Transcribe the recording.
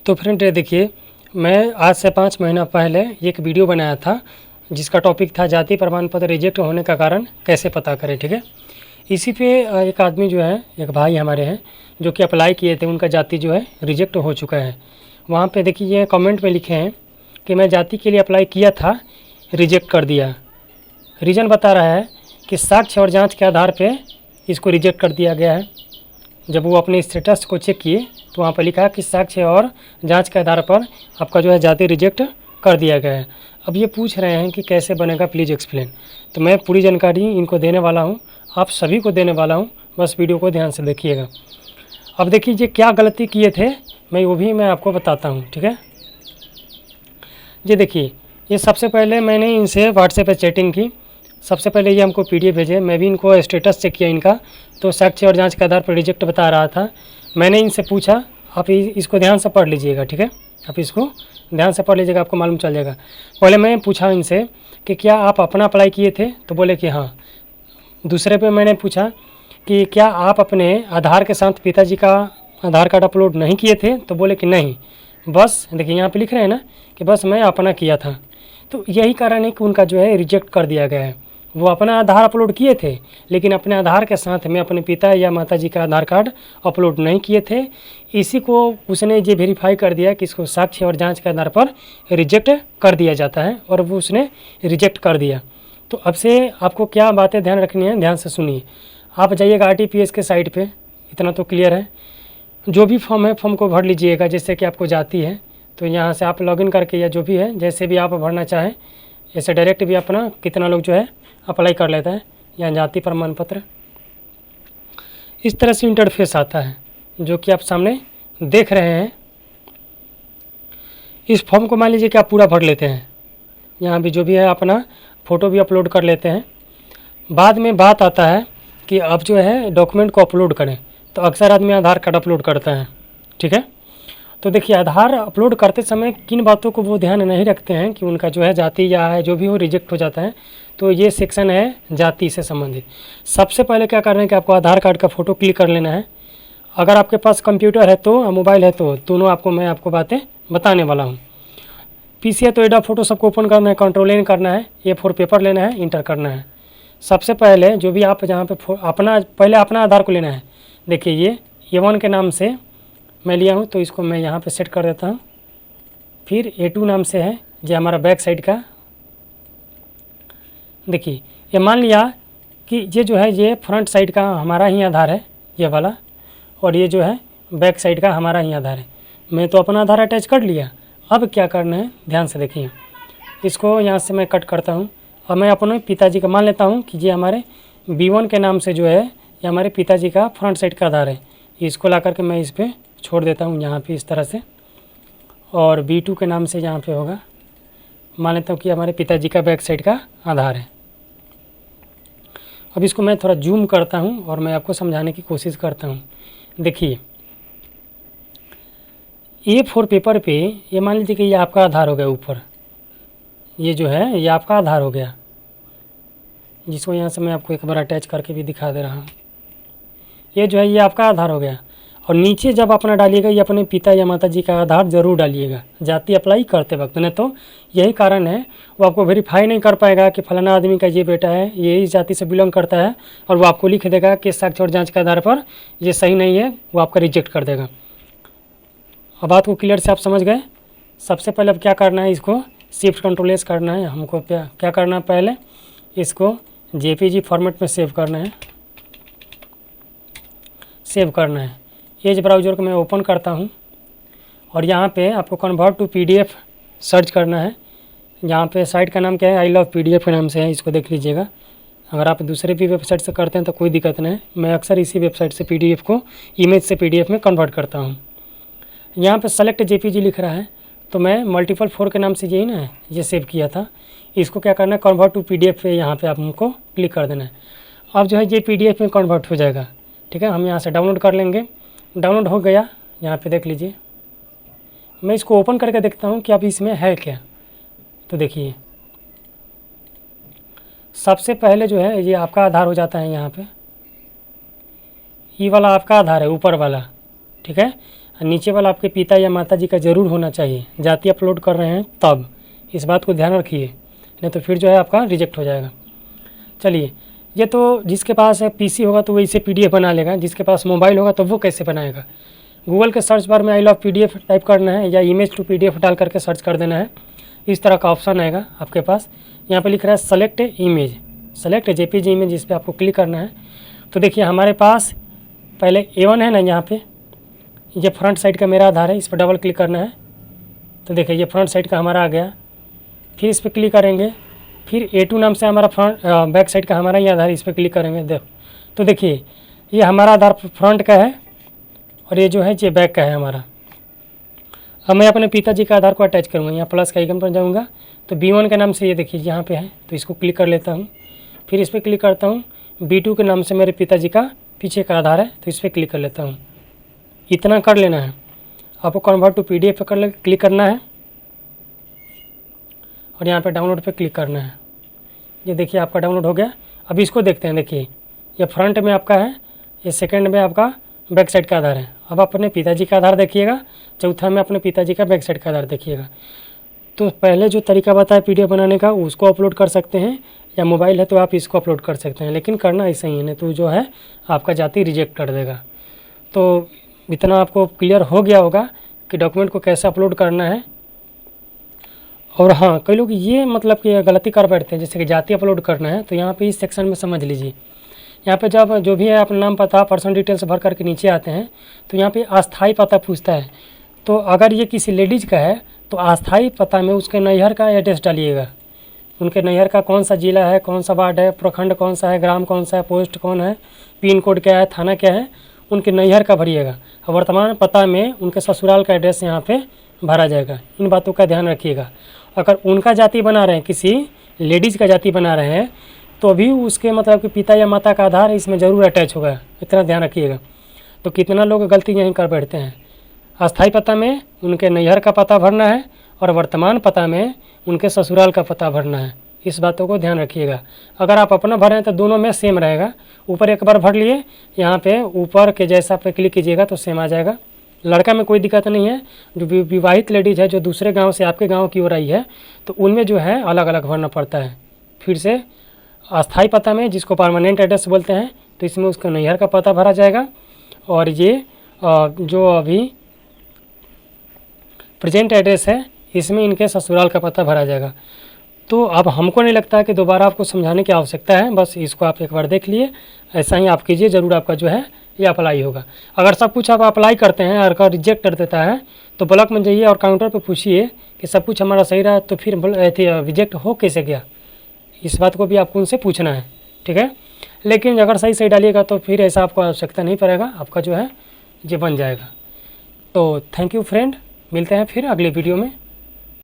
तो फ्रेंड ये देखिए, मैं आज से 5 महीना पहले एक वीडियो बनाया था जिसका टॉपिक था जाति प्रमाण पत्र रिजेक्ट होने का कारण कैसे पता करें। ठीक है, इसी पे एक आदमी जो है, एक भाई हमारे हैं जो कि अप्लाई किए थे, उनका जाति जो है रिजेक्ट हो चुका है। वहाँ पे देखिए ये कमेंट में लिखे हैं कि मैं जाति के लिए अप्लाई किया था, रिजेक्ट कर दिया। रीज़न बता रहा है कि साक्ष्य और जाँच के आधार पर इसको रिजेक्ट कर दिया गया है। जब वो अपने स्टेटस को चेक किए तो वहाँ पर लिखा कि साक्ष्य और जांच के आधार पर आपका जो है जाति रिजेक्ट कर दिया गया है। अब ये पूछ रहे हैं कि कैसे बनेगा, प्लीज़ एक्सप्लेन। तो मैं पूरी जानकारी इनको देने वाला हूँ, आप सभी को देने वाला हूँ, बस वीडियो को ध्यान से देखिएगा। अब देखिए ये क्या गलती किए थे, मैं आपको बताता हूँ। ठीक है, ये देखिए, ये सबसे पहले मैंने इनसे व्हाट्सएप पर चैटिंग की। सबसे पहले ये हमको पीडीएफ भेजे, मैं भी इनको स्टेटस चेक किया इनका, तो साक्ष्य और जांच के आधार पर रिजेक्ट बता रहा था। मैंने इनसे पूछा, आप इसको ध्यान से पढ़ लीजिएगा। ठीक है, आप इसको ध्यान से पढ़ लीजिएगा, आपको मालूम चल जाएगा। पहले मैं पूछा इनसे कि क्या आप अपना अप्लाई किए थे, तो बोले कि हाँ। दूसरे पे मैंने पूछा कि क्या आप अपने आधार के साथ पिताजी का आधार कार्ड अपलोड नहीं किए थे, तो बोले कि नहीं, बस देखिए यहाँ पे लिख रहे हैं ना कि बस मैं अपना किया था। तो यही कारण है कि उनका जो है रिजेक्ट कर दिया गया है। वो अपना आधार अपलोड किए थे, लेकिन अपने आधार के साथ में अपने पिता या माता जी का आधार कार्ड अपलोड नहीं किए थे। इसी को उसने ये वेरीफाई कर दिया कि इसको साक्ष्य और जांच के आधार पर रिजेक्ट कर दिया जाता है, और वो उसने रिजेक्ट कर दिया। तो अब से आपको क्या बातें ध्यान रखनी है, ध्यान से सुनिए। आप जाइएगा RTPS के साइट पर, इतना तो क्लियर है। जो भी फॉर्म है, फॉर्म को भर लीजिएगा। जैसे कि आपको जाती है तो यहाँ से आप लॉगिन करके, या जो भी है जैसे भी आप भरना चाहें, ऐसे डायरेक्ट भी अपना कितना लोग जो है अप्लाई कर लेता है, या जाति प्रमाण पत्र। इस तरह से इंटरफेस आता है जो कि आप सामने देख रहे हैं। इस फॉर्म को मान लीजिए कि आप पूरा भर लेते हैं, यहाँ भी जो भी है अपना फ़ोटो भी अपलोड कर लेते हैं। बाद में बात आता है कि अब जो है डॉक्यूमेंट को अपलोड करें, तो अक्सर आदमी आधार कार्ड अपलोड करता है। ठीक है, तो देखिए आधार अपलोड करते समय किन बातों को वो ध्यान नहीं रखते हैं कि उनका जो है जाति या है जो भी हो रिजेक्ट हो जाता है। तो ये सेक्शन है जाति से संबंधित। सबसे पहले क्या करना है कि आपको आधार कार्ड का फ़ोटो क्लिक कर लेना है। अगर आपके पास कंप्यूटर है तो, मोबाइल है तो, दोनों मैं आपको बातें बताने वाला हूँ। PC है तो एडोब फोटोशॉप को ओपन करना है, Ctrl+N करना है, A4 पेपर लेना है, इंटर करना है। सबसे पहले जो भी आप जहाँ पे पहले अपना आधार को लेना है। देखिए ये A1 के नाम से मैं लिया हूँ, तो इसको मैं यहाँ पे सेट कर देता हूँ। फिर A2 नाम से है, जो हमारा बैक साइड का। देखिए ये मान लिया कि ये जो है ये फ्रंट साइड का हमारा ही आधार है, ये वाला, और ये जो है बैक साइड का हमारा ही आधार है। मैं तो अपना आधार अटैच कर लिया। अब क्या करना है, ध्यान से देखिए। इसको यहाँ से मैं कट करता हूँ, और मैं अपने पिताजी का मान लेता हूँ कि ये हमारे B1 के नाम से जो है ये हमारे पिताजी का फ्रंट साइड का आधार है। इसको ला करके मैं इस पर छोड़ देता हूँ यहाँ पे इस तरह से, और B2 के नाम से यहाँ पे होगा, मान लेता हूँ कि हमारे पिताजी का बैक साइड का आधार है। अब इसको मैं थोड़ा जूम करता हूँ और मैं आपको समझाने की कोशिश करता हूँ। देखिए A4 पेपर पे ये मान लीजिए कि ये आपका आधार हो गया ऊपर, ये जो है ये आपका आधार हो गया, जिसको यहाँ से मैं आपको एक बार अटैच करके भी दिखा दे रहा हूँ। ये जो है ये आपका आधार हो गया। और नीचे जब अपना डालिएगा, ये अपने पिता या माता जी का आधार ज़रूर डालिएगा जाति अप्लाई करते वक्त, नहीं तो यही कारण है वो आपको वेरीफाई नहीं कर पाएगा कि फलाना आदमी का ये बेटा है, ये इस जाति से बिलोंग करता है, और वो आपको लिख देगा कि साक्ष्य और जांच के आधार पर ये सही नहीं है, वो आपका रिजेक्ट कर देगा। अब बात को क्लियर से आप समझ गए। सबसे पहले अब क्या करना है, इसको शिफ्ट Ctrl+S करना है हमको। क्या करना है, पहले इसको JPG फॉर्मेट में सेव करना है। एज ब्राउज़र को मैं ओपन करता हूँ, और यहाँ पे आपको कन्वर्ट टू PDF सर्च करना है। यहाँ पे साइट का नाम क्या है, आई लव PDF के नाम से है, इसको देख लीजिएगा। अगर आप दूसरे भी वेबसाइट से करते हैं तो कोई दिक्कत नहीं, मैं अक्सर इसी वेबसाइट से PDF को इमेज से PDF में कन्वर्ट करता हूँ। यहाँ पे सेलेक्ट JPG लिख रहा है, तो मैं मल्टीपल 4 के नाम से यही ना ये सेव किया था। इसको क्या करना है, कन्वर्ट टू PDF पे यहाँ पे आपको क्लिक कर देना है। अब जो है ये PDF में कन्वर्ट हो जाएगा। ठीक है, हम यहाँ से डाउनलोड कर लेंगे। डाउनलोड हो गया, यहाँ पे देख लीजिए। मैं इसको ओपन करके देखता हूँ कि अब इसमें है क्या। तो देखिए सबसे पहले जो है ये आपका आधार हो जाता है। यहाँ पे ये वाला आपका आधार है, ऊपर वाला। ठीक है, नीचे वाला आपके पिता या माता जी का ज़रूर होना चाहिए। जाति अपलोड कर रहे हैं तब इस बात को ध्यान रखिए, नहीं तो फिर जो है आपका रिजेक्ट हो जाएगा। चलिए, ये तो जिसके पास पीसी होगा तो वो इसे पीडीएफ बना लेगा, जिसके पास मोबाइल होगा तो वो कैसे बनाएगा। गूगल के सर्च बार में आई लव पीडीएफ टाइप करना है या इमेज टू पीडीएफ डाल करके सर्च कर देना है। इस तरह का ऑप्शन आएगा आपके पास। यहाँ पे लिख रहा है select image, select JPG image, इस पर आपको क्लिक करना है। तो देखिए हमारे पास पहले A1 है ना, यहाँ पे ये फ्रंट साइड का मेरा आधार है, इस पर डबल क्लिक करना है। तो देखिए ये फ्रंट साइड का हमारा आ गया। फिर इस पर क्लिक करेंगे, फिर A2 नाम से हमारा बैक साइड का हमारा ये आधार, इस पर क्लिक करेंगे। देखो तो देखिए ये हमारा आधार फ्रंट का है और ये जो है ये बैक का है हमारा। अब मैं अपने पिताजी का आधार को अटैच करूँगा, यहाँ प्लस का आइकन पर जाऊँगा तो B1 के नाम से ये देखिए यहाँ पे है, तो इसको क्लिक कर लेता हूँ। फिर इस पर क्लिक करता हूँ, B2 के नाम से मेरे पिताजी का पीछे का आधार है, तो इस पर क्लिक कर लेता हूँ। इतना कर लेना है। आपको कन्वर्ट टू PDF पे क्लिक करना है और यहाँ पे डाउनलोड पे क्लिक करना है। ये देखिए आपका डाउनलोड हो गया। अब इसको देखते हैं। देखिए ये फ्रंट में आपका है, ये सेकंड में आपका बैक साइड का आधार है। अब अपने पिताजी का आधार देखिएगा, चौथा में अपने पिताजी का बैक साइड का आधार देखिएगा। तो पहले जो तरीका बताया PDF बनाने का उसको अपलोड कर सकते हैं, या मोबाइल है तो आप इसको अपलोड कर सकते हैं, लेकिन करना ऐसा ही है, नहीं तो जो है आपका जाति रिजेक्ट कर देगा। तो इतना आपको क्लियर हो गया होगा कि डॉक्यूमेंट को कैसे अपलोड करना है। और हाँ, कई लोग ये मतलब कि गलती कर बैठते हैं, जैसे कि जाति अपलोड करना है तो यहाँ पे इस सेक्शन में समझ लीजिए, यहाँ पे जब जो भी है अपना नाम पता पर्सनल डिटेल्स भर करके नीचे आते हैं तो यहाँ पे अस्थाई पता पूछता है। तो अगर ये किसी लेडीज़ का है तो अस्थाई पता में उसके नैहर का एड्रेस डालिएगा, उनके नैहर का कौन सा ज़िला है, कौन सा वार्ड है, प्रखंड कौन सा है, ग्राम कौन सा है, पोस्ट कौन है, पिन कोड क्या है, थाना क्या है, उनके नैहर का भरिएगा। और वर्तमान पता में उनके ससुराल का एड्रेस यहाँ पे भरा जाएगा। इन बातों का ध्यान रखिएगा। अगर उनका जाति बना रहे हैं, किसी लेडीज़ का जाति बना रहे हैं, तो भी उसके मतलब कि पिता या माता का आधार इसमें ज़रूर अटैच होगा, इतना ध्यान रखिएगा। तो कितना लोग गलती यहीं कर बैठते हैं। अस्थाई पता में उनके नैहर का पता भरना है और वर्तमान पता में उनके ससुराल का पता भरना है। इस बातों को ध्यान रखिएगा। अगर आप अपना भरें तो दोनों में सेम रहेगा। ऊपर एक बार भर लिए, यहाँ पे ऊपर के जैसा पे क्लिक कीजिएगा तो सेम आ जाएगा। लड़का में कोई दिक्कत नहीं है। जो विवाहित लेडीज़ है, जो दूसरे गांव से आपके गांव की ओर आई है, तो उनमें जो है अलग अलग भरना पड़ता है। फिर से अस्थाई पता में, जिसको परमानेंट एड्रेस बोलते हैं, तो इसमें उसका नैहर का पता भरा जाएगा। और ये जो अभी प्रेजेंट एड्रेस है, इसमें इनके ससुराल का पता भरा जाएगा। तो अब हमको नहीं लगता कि दोबारा आपको समझाने की आवश्यकता है, बस इसको आप एक बार देख लिए, ऐसा ही आप कीजिए, ज़रूर आपका जो है ये अप्लाई होगा। अगर सब कुछ आप अप्लाई करते हैं और का रिजेक्ट कर देता है तो ब्लॉक में जाइए और काउंटर पे पूछिए कि सब कुछ हमारा सही रहा, तो फिर रिजेक्ट हो कैसे गया, इस बात को भी आपको उनसे पूछना है, ठीक है। लेकिन अगर सही डालिएगा तो फिर ऐसा आपको आवश्यकता नहीं पड़ेगा, आपका जो है ये बन जाएगा। तो थैंक यू फ्रेंड, मिलते हैं फिर अगले वीडियो में।